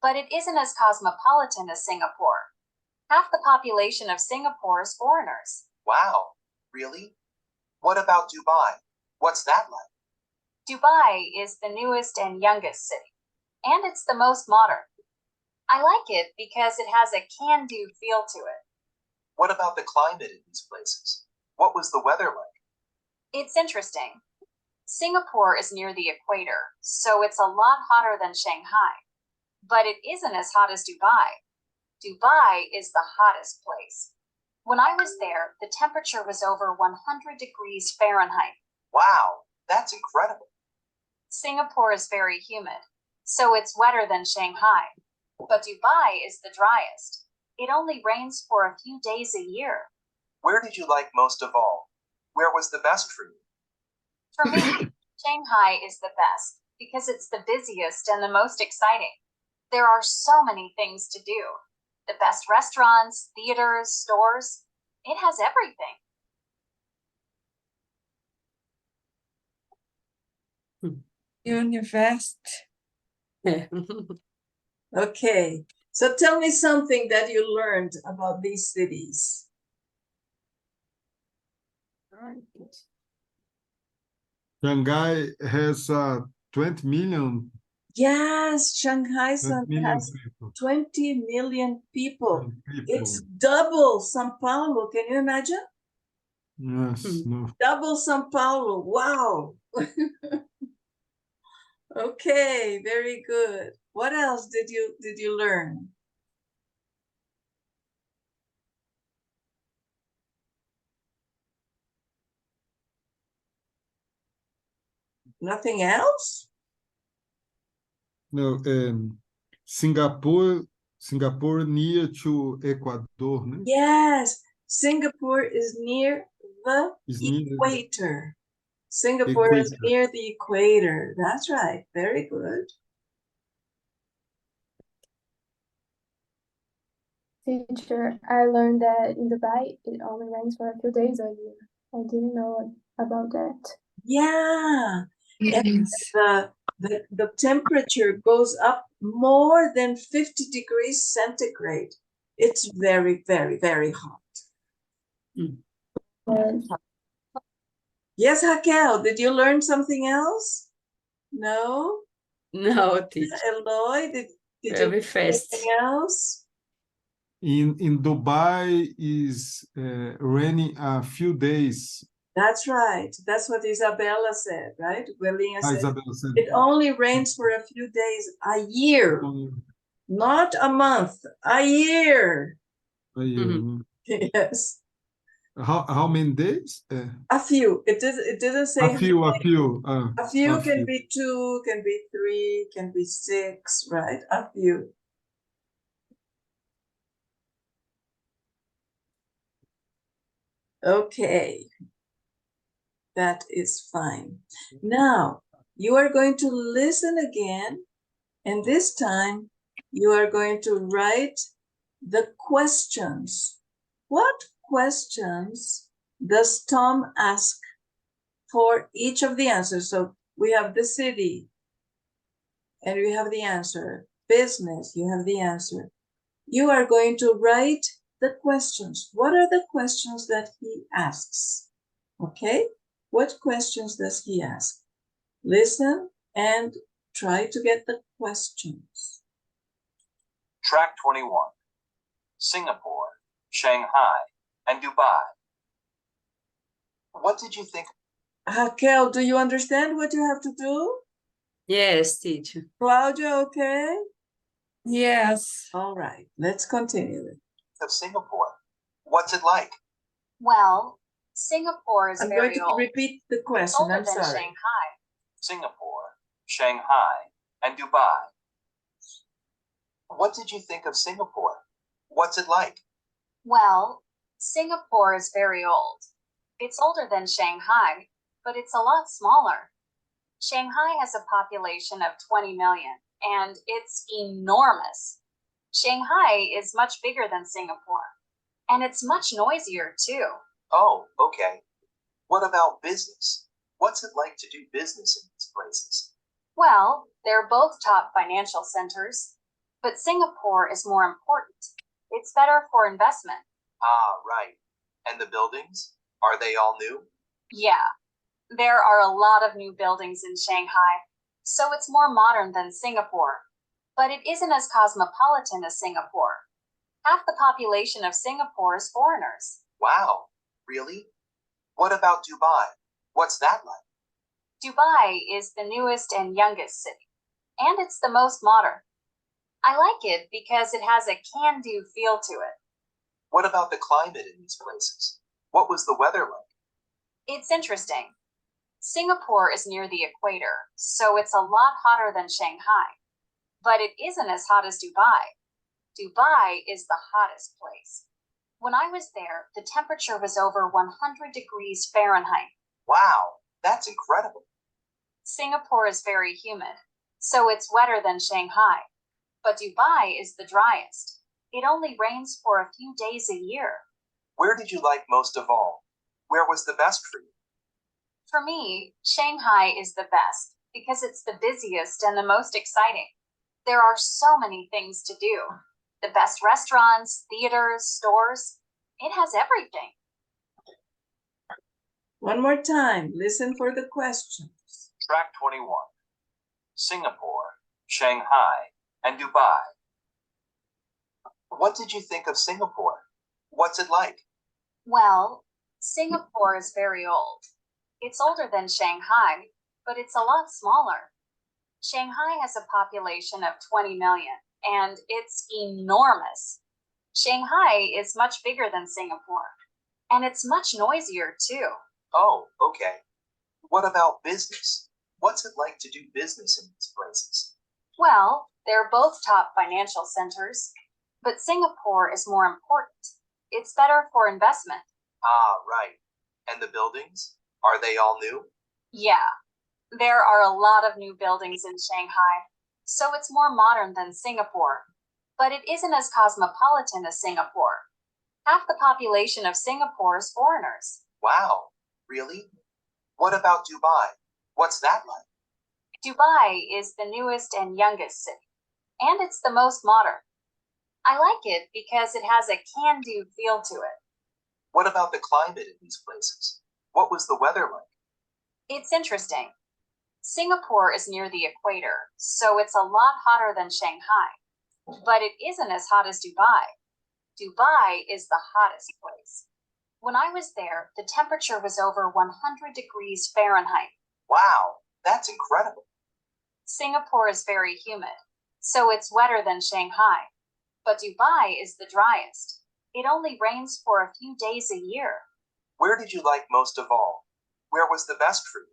Speaker 8: But it isn't as cosmopolitan as Singapore. Half the population of Singapore is foreigners.
Speaker 7: Wow, really? What about Dubai? What's that like?
Speaker 8: Dubai is the newest and youngest city, and it's the most modern. I like it because it has a can-do feel to it.
Speaker 7: What about the climate in these places? What was the weather like?
Speaker 8: It's interesting. Singapore is near the equator, so it's a lot hotter than Shanghai. But it isn't as hot as Dubai. Dubai is the hottest place. When I was there, the temperature was over 100 degrees Fahrenheit.
Speaker 7: Wow, that's incredible.
Speaker 8: Singapore is very humid, so it's wetter than Shanghai. But Dubai is the driest. It only rains for a few days a year.
Speaker 7: Where did you like most of all? Where was the best for you?
Speaker 8: For me, Shanghai is the best because it's the busiest and the most exciting. There are so many things to do. The best restaurants, theaters, stores. It has everything.
Speaker 9: University.
Speaker 1: Okay, so tell me something that you learned about these cities.
Speaker 4: Shanghai has 20 million,
Speaker 1: Yes, Shanghai
Speaker 4: 20 million
Speaker 1: has
Speaker 4: people.
Speaker 1: 20 million people.
Speaker 4: People.
Speaker 1: It's double São Paulo. Can you imagine?
Speaker 4: Yes, no.
Speaker 1: Double São Paulo. Wow. Okay, very good. What else did you learn? Nothing else?
Speaker 4: No, Singapore near to Ecuador, né?
Speaker 1: Yes, Singapore is near the
Speaker 4: Is near
Speaker 1: equator. Singapore is
Speaker 4: equator.
Speaker 1: near the equator. That's right. Very good.
Speaker 5: Teacher, I learned that in Dubai it only rains for a few days a year. I didn't know about that.
Speaker 1: Yeah. And
Speaker 9: Yes.
Speaker 1: the temperature goes up more than 50 degrees centigrade. It's very, very, very hot.
Speaker 5: Yes.
Speaker 1: Yes, Raquel, did you learn something else? No?
Speaker 2: No, teacher.
Speaker 1: Eloy, did you
Speaker 2: Very
Speaker 1: learn
Speaker 2: fast.
Speaker 1: anything else?
Speaker 4: In Dubai is raining a few days.
Speaker 1: That's right. That's what Isabella said, right? Belinha said
Speaker 4: Isabel said.
Speaker 1: it only rains for a few days a year, not a month, a year.
Speaker 4: A year.
Speaker 1: Yes.
Speaker 4: How many days?
Speaker 1: A few. It didn't say
Speaker 4: A few.
Speaker 1: a few can
Speaker 4: few.
Speaker 1: be 2, can be 3, can be 6, right? A few. Okay. That is fine. Now, you are going to listen again, and this time you are going to write the questions. What questions does Tom ask for each of the answers? So we have the city, and we have the answer. Business, you have the answer. You are going to write the questions. What are the questions that he asks? Okay? What questions does he ask? Listen and try to get the questions.
Speaker 7: Track 21. Singapore, Shanghai, and Dubai. What did you think?
Speaker 1: Raquel, do you understand what you have to do?
Speaker 2: Yes, teacher.
Speaker 1: Claudia, okay?
Speaker 9: Yes.
Speaker 1: All right, let's continue.
Speaker 7: Of Singapore. What's it like?
Speaker 8: Well, Singapore is
Speaker 1: I'm going
Speaker 8: very
Speaker 1: to
Speaker 8: old.
Speaker 1: repeat the
Speaker 8: It's
Speaker 1: question.
Speaker 8: older
Speaker 1: I'm
Speaker 8: than
Speaker 1: sorry.
Speaker 8: Shanghai.
Speaker 7: Singapore, Shanghai, and Dubai. What did you think of Singapore? What's it like?
Speaker 8: Well, Singapore is very old. It's older than Shanghai, but it's a lot smaller. Shanghai has a population of 20 million, and it's enormous. Shanghai is much bigger than Singapore, and it's much noisier too.
Speaker 7: Oh, okay. What about business? What's it like to do business in these places?
Speaker 8: Well, they're both top financial centers, but Singapore is more important. It's better for investment.
Speaker 7: Ah, right. And the buildings? Are they all new?
Speaker 8: Yeah, there are a lot of new buildings in Shanghai, so it's more modern than Singapore. But it isn't as cosmopolitan as Singapore. Half the population of Singapore is foreigners.
Speaker 7: Wow, really? What about Dubai? What's that like?
Speaker 8: Dubai is the newest and youngest city, and it's the most modern. I like it because it has a can-do feel to it.
Speaker 7: What about the climate in these places? What was the weather like?
Speaker 8: It's interesting. Singapore is near the equator, so it's a lot hotter than Shanghai. But it isn't as hot as Dubai. Dubai is the hottest place. When I was there, the temperature was over 100 degrees Fahrenheit.
Speaker 7: Wow, that's incredible.
Speaker 8: Singapore is very humid, so it's wetter than Shanghai. But Dubai is the driest. It only rains for a few days a year.
Speaker 7: Where did you like most of all? Where was the best for you?
Speaker 8: For me, Shanghai is the best because it's the busiest and the most exciting. There are so many things to do. The best restaurants, theaters, stores. It has everything.
Speaker 1: One more time. Listen for the questions.
Speaker 7: Track 21. Singapore, Shanghai, and Dubai. What did you think of Singapore? What's it like?
Speaker 8: Well, Singapore is very old. It's older than Shanghai, but it's a lot smaller. Shanghai has a population of 20 million, and it's enormous. Shanghai is much bigger than Singapore, and it's much noisier too.
Speaker 7: Oh, okay. What about business? What's it like to do business in these places?
Speaker 8: Well, they're both top financial centers, but Singapore is more important. It's better for investment.
Speaker 7: Ah, right. And the buildings? Are they all new?
Speaker 8: Yeah, there are a lot of new buildings in Shanghai, so it's more modern than Singapore. But it isn't as cosmopolitan as Singapore. Half the population of Singapore is foreigners.
Speaker 7: Wow, really? What about Dubai? What's that like?
Speaker 8: Dubai is the newest and youngest city, and it's the most modern. I like it because it has a can-do feel to it.
Speaker 7: What about the climate in these places? What was the weather like?
Speaker 8: It's interesting. Singapore is near the equator, so it's a lot hotter than Shanghai. But it isn't as hot as Dubai. Dubai is the hottest place. When I was there, the temperature was over 100 degrees Fahrenheit.
Speaker 7: Wow, that's incredible.
Speaker 8: Singapore is very humid, so it's wetter than Shanghai. But Dubai is the driest. It only rains for a few days a year.
Speaker 7: Where did you like most of all? Where was the best for you?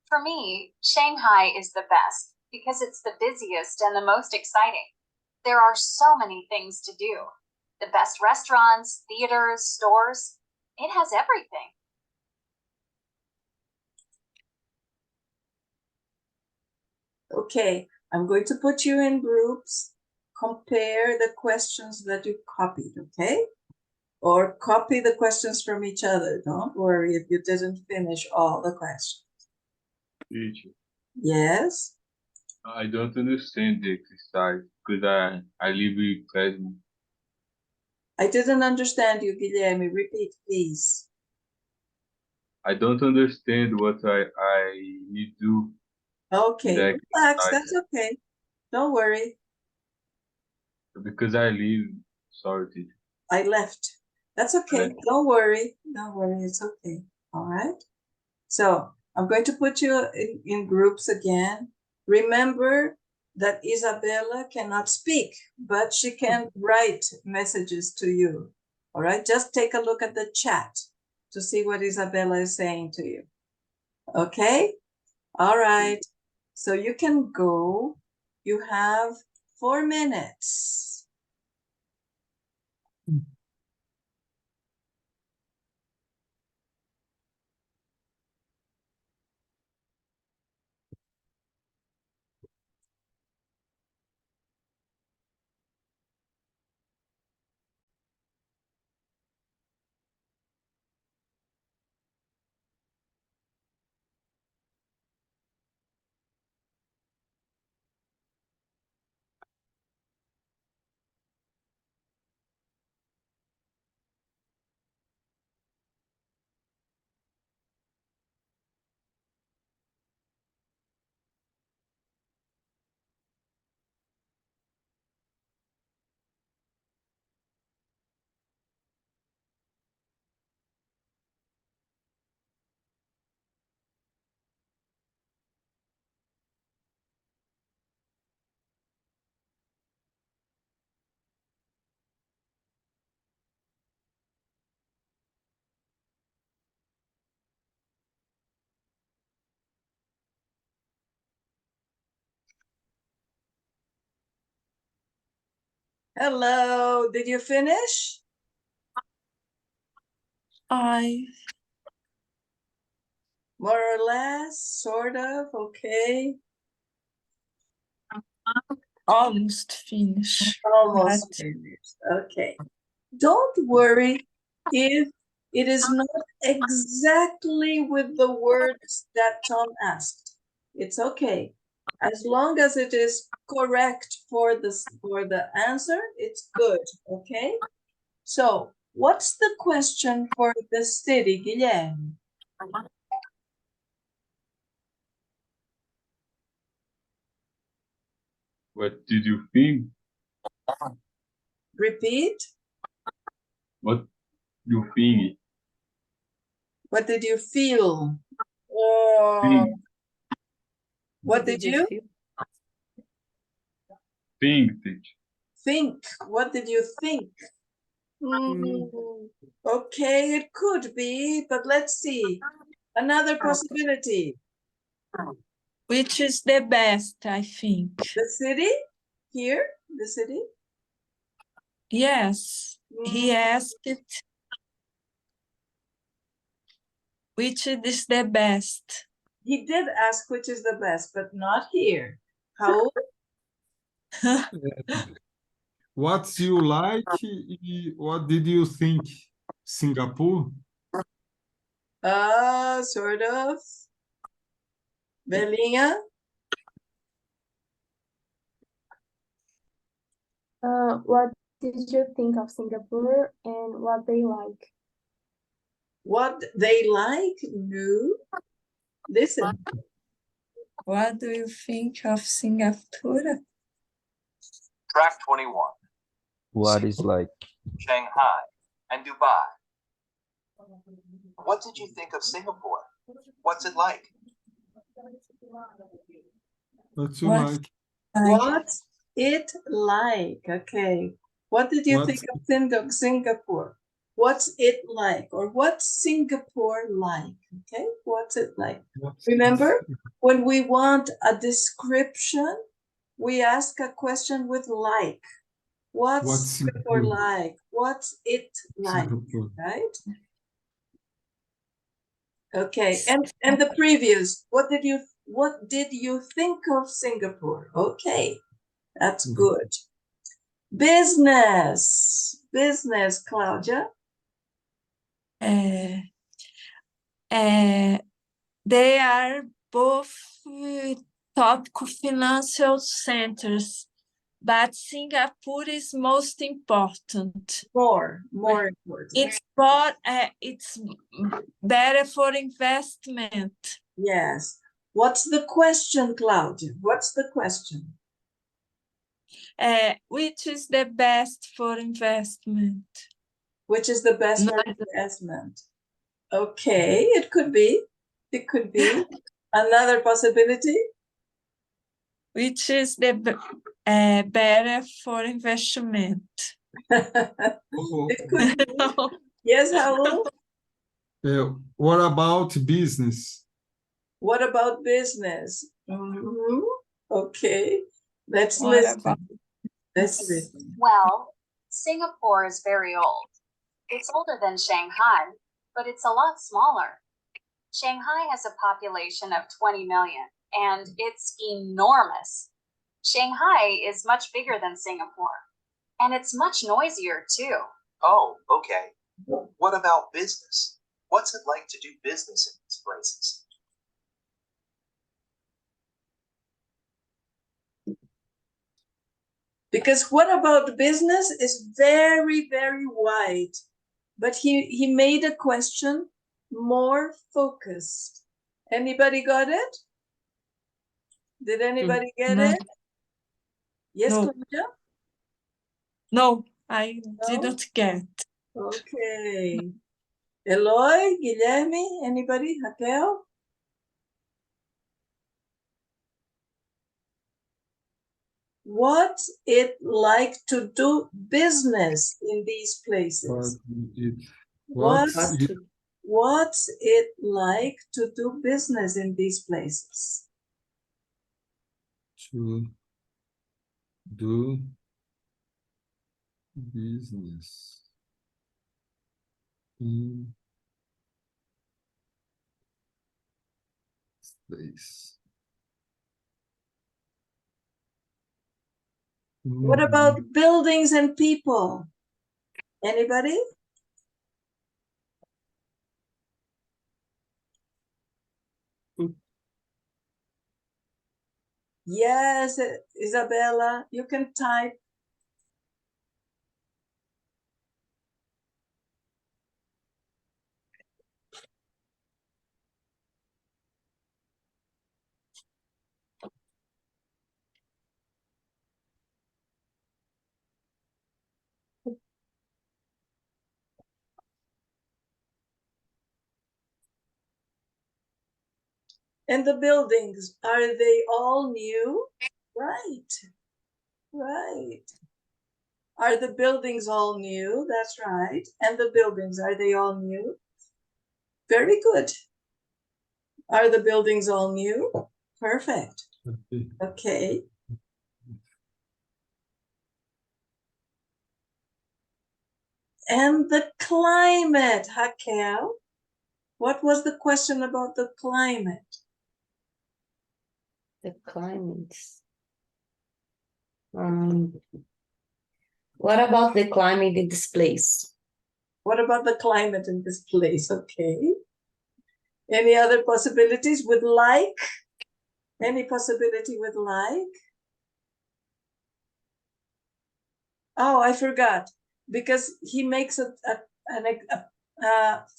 Speaker 8: For me, Shanghai is the best because it's the busiest and the most exciting. There are so many things to do. The best restaurants, theaters, stores. It has everything.
Speaker 1: Okay, I'm going to put you in groups. Compare the questions that you copied, okay? Or copy the questions from each other. Don't worry if you didn't finish all the questions.
Speaker 3: Teacher,
Speaker 1: Yes?
Speaker 3: I don't understand the exercise because I live in Plasma.
Speaker 1: I didn't understand you, Guilherme. Repeat, please.
Speaker 3: I don't understand what I need to do.
Speaker 1: Okay,
Speaker 3: The
Speaker 1: relax.
Speaker 3: exercise
Speaker 1: That's okay. Don't worry.
Speaker 3: because I live. Sorry, teacher.
Speaker 1: I left. That's okay.
Speaker 3: Right.
Speaker 1: Don't worry. Don't worry. It's okay. All right. So I'm going to put you in groups again. Remember that Isabella cannot speak, but she can write messages to you. All right. Just take a look at the chat to see what Isabella is saying to you. Okay. All right. So you can go. You have 4 minutes. Hello, did you finish? More or less, sort of, okay.
Speaker 9: Almost finished.
Speaker 1: Almost finished, okay. Don't worry if it is not exactly with the words that Tom asked. It's okay. As long as it is correct for the answer, it's good, okay? So, what's the question for the city, Guilherme?
Speaker 3: What did you think?
Speaker 1: Repeat.
Speaker 3: What you think?
Speaker 1: What did you feel? Or what did you
Speaker 2: feel?
Speaker 3: Think, teacher.
Speaker 1: think? What did you think? Okay, it could be, but let's see. Another possibility.
Speaker 9: Which is the best, I think.
Speaker 1: The city? Here? The city?
Speaker 9: Yes, he asked which is the best.
Speaker 1: He did ask which is the best, but not here. How?
Speaker 4: What you like? What did you think? Singapore?
Speaker 1: Sort of. Belinha?
Speaker 5: What did you think of Singapore and what they like?
Speaker 1: What they like? No. Listen.
Speaker 9: What do you think of Singapore?
Speaker 7: Track 21.
Speaker 6: What is like?
Speaker 7: Shanghai and Dubai. What did you think of Singapore? What's it like?
Speaker 4: What you
Speaker 9: What?
Speaker 4: like?
Speaker 1: What's it like? Okay. What did you think of Singapore? What's it like? Or what's Singapore like? Okay, what's it like? Remember, when we want a description, we ask a question with like. What's Singapore like? What's it like?
Speaker 4: Singapore.
Speaker 1: Right? Okay, and the previous, what did you think of Singapore? Okay, that's good. Business, Claudia.
Speaker 9: They are both top financial centers, but Singapore is most important.
Speaker 1: More important.
Speaker 9: It's better for investment.
Speaker 1: Yes. What's the question, Claudia? What's the question?
Speaker 9: Which is the best for investment?
Speaker 1: Which is the best for investment? Okay, it could be. It could be. Another possibility?
Speaker 9: Which is the better for investment?
Speaker 1: It could be. Yes, Raul?
Speaker 4: What about business?
Speaker 1: What about business? Okay, let's listen. Let's listen.
Speaker 8: Well, Singapore is very old. It's older than Shanghai, but it's a lot smaller. Shanghai has a population of 20 million, and it's enormous. Shanghai is much bigger than Singapore, and it's much noisier too.
Speaker 7: Oh, okay. What about business? What's it like to do business in these places?
Speaker 1: Because what about business is very, very wide. But he made a question more focused. Anybody got it? Did anybody get it? Yes,
Speaker 9: No.
Speaker 1: Claudia?
Speaker 9: No, I didn't get.
Speaker 1: Okay. Eloy, Guilherme, anybody? Raquel? What's it like to do business in these places? What's it like to do business in these places?
Speaker 4: To do Business in space.
Speaker 1: What about buildings and people? Anybody? Yes, Isabella, you can type. And the buildings, are they all new? Right, right. Are the buildings all new? That's right. And the buildings, are they all new? Very good. Are the buildings all new? Perfect. Okay. And the climate, Raquel. What was the question about the climate?
Speaker 2: The climate. What about the climate in this place?
Speaker 1: What about the climate in this place? Okay. Any other possibilities with like? Any possibility with like? Oh, I forgot. Because he makes a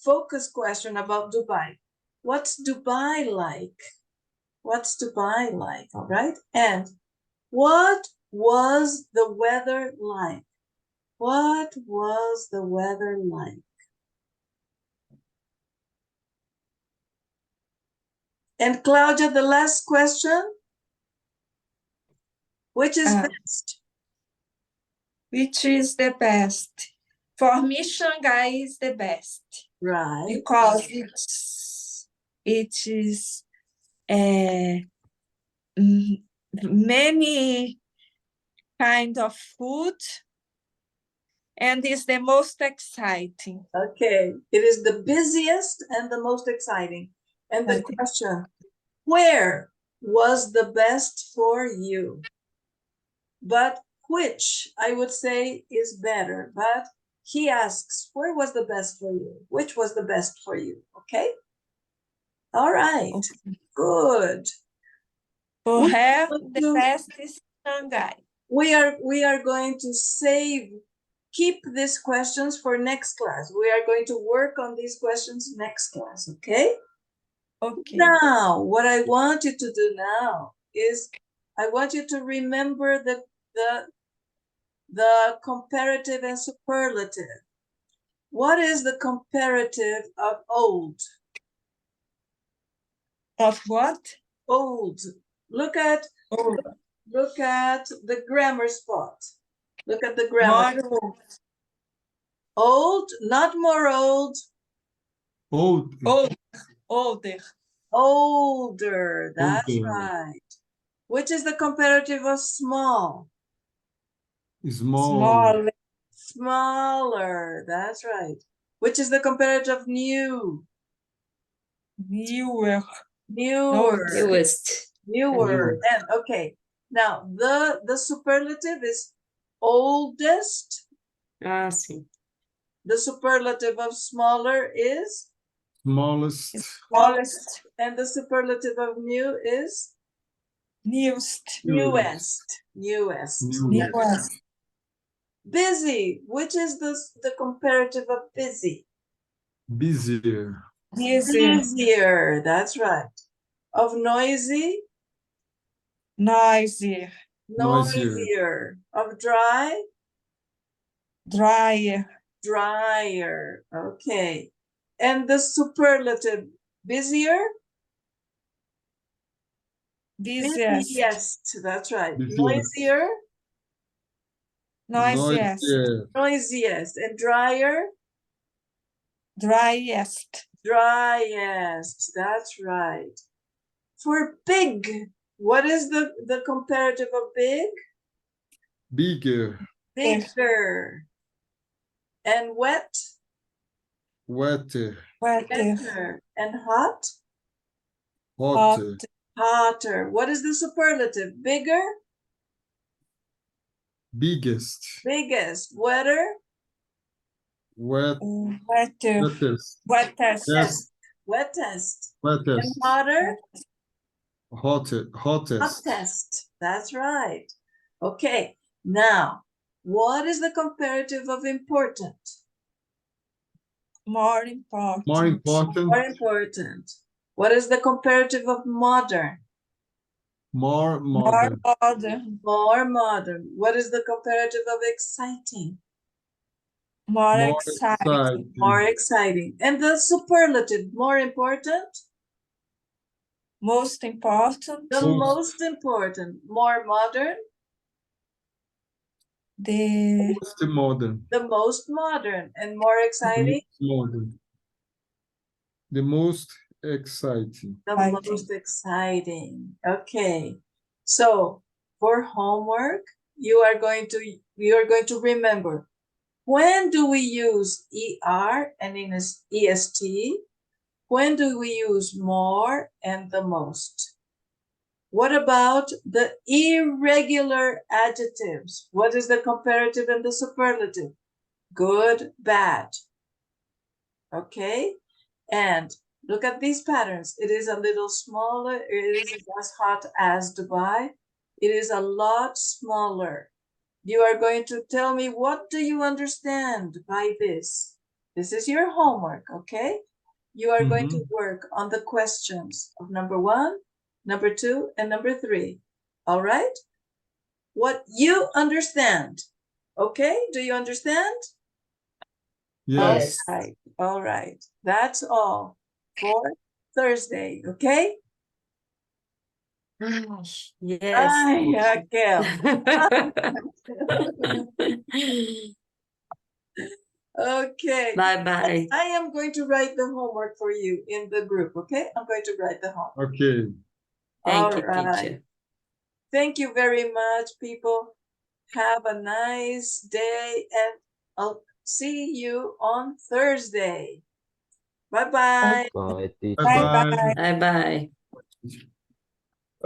Speaker 1: focus question about Dubai. What's Dubai like? What's Dubai like? All right. And what was the weather like? What was the weather like? And Claudia, the last question. Which is best?
Speaker 9: Which is the best? For me, Shanghai is the best.
Speaker 1: Right.
Speaker 9: Because it is many kind of food and is the most exciting.
Speaker 1: Okay, it is the busiest and the most exciting. And the question, where was the best for you? But which, I would say, is better. But he asks, where was the best for you? Which was the best for you? Okay? All right, good.
Speaker 9: For her, the best is Shanghai.
Speaker 1: We are going to keep these questions for next class. We are going to work on these questions next class, okay?
Speaker 9: Okay.
Speaker 1: Now, what I want you to do now is I want you to remember the comparative and superlative. What is the comparative of old?
Speaker 9: Of what?
Speaker 1: Old. Look at the grammar spot. Look at the grammar.
Speaker 9: More old.
Speaker 1: Old, not more old.
Speaker 4: Old.
Speaker 9: Older.
Speaker 1: Older, that's
Speaker 4: Older.
Speaker 1: right. Which is the comparative of small?
Speaker 4: Small.
Speaker 1: Smaller, that's right. Which is the comparative of new?
Speaker 9: Newer.
Speaker 1: Newer.
Speaker 2: Newest.
Speaker 1: Newer. And okay. Now the superlative is oldest.
Speaker 2: Ah, sim.
Speaker 1: The superlative of smaller is
Speaker 4: Smallest.
Speaker 9: Smallest.
Speaker 1: And the superlative of new is
Speaker 9: Newest.
Speaker 1: newest.
Speaker 9: Newest.
Speaker 1: Busy. Which is the comparative of busy?
Speaker 4: Busier.
Speaker 1: Busier. That's right. Of noisy?
Speaker 9: Noisier.
Speaker 1: Noisier. Of dry?
Speaker 9: Drier.
Speaker 1: Drier. Okay. And the superlative, busier?
Speaker 9: Busiest.
Speaker 1: Busiest. That's right.
Speaker 4: Busiest.
Speaker 1: Noisier?
Speaker 9: Noisiest.
Speaker 1: Noisiest. And drier?
Speaker 9: Driest.
Speaker 1: Driest. That's right. For big, what is the comparative of big?
Speaker 4: Bigger.
Speaker 1: Bigger. And wet?
Speaker 4: Wetter.
Speaker 1: Wetter. And hot?
Speaker 4: Hotter.
Speaker 1: Hotter. What is the superlative? Bigger?
Speaker 4: Biggest.
Speaker 1: Biggest. Wetter?
Speaker 4: Wettest.
Speaker 1: Wettest. Wettest. And
Speaker 4: Wettest.
Speaker 1: hotter?
Speaker 4: Hottest.
Speaker 1: Hottest. That's right. Okay. Now, what is the comparative of important?
Speaker 9: More important.
Speaker 4: More important.
Speaker 1: More important. What is the comparative of modern?
Speaker 4: More
Speaker 9: More
Speaker 4: modern.
Speaker 9: modern.
Speaker 1: More modern. What is the comparative of exciting?
Speaker 9: More
Speaker 4: More
Speaker 9: exciting.
Speaker 4: exciting.
Speaker 1: More exciting. And the superlative, more important?
Speaker 9: Most important.
Speaker 1: The most important. More modern?
Speaker 9: The
Speaker 4: Most modern.
Speaker 1: The most modern. And more exciting?
Speaker 4: Modern. The most exciting.
Speaker 1: The
Speaker 9: Exciting.
Speaker 1: most exciting. Okay. So for homework, you are going to remember, when do we use ER and in EST? When do we use more and the most? What about the irregular adjectives? What is the comparative and the superlative? Good, bad. Okay? And look at these patterns. It is a little smaller. It is as hot as Dubai. It is a lot smaller. You are going to tell me, what do you understand by this? This is your homework, okay? You are going to work on the questions of number 1, number 2, and number 3. All right? What you understand. Okay? Do you understand?
Speaker 4: Yes.
Speaker 1: All right. That's all for Thursday, okay?
Speaker 2: Yes.
Speaker 1: Ay, Raquel. Okay.
Speaker 2: Bye-bye.
Speaker 1: I am going to write the homework for you in the group, okay? I'm going to write the homework.
Speaker 4: Okay.
Speaker 2: Thank you,
Speaker 1: All
Speaker 2: teacher.
Speaker 1: Thank you very much, people. Have a nice day, and I'll see you on Thursday. Bye-bye.
Speaker 6: Bye, teacher.
Speaker 4: Bye-bye.
Speaker 2: Bye-bye.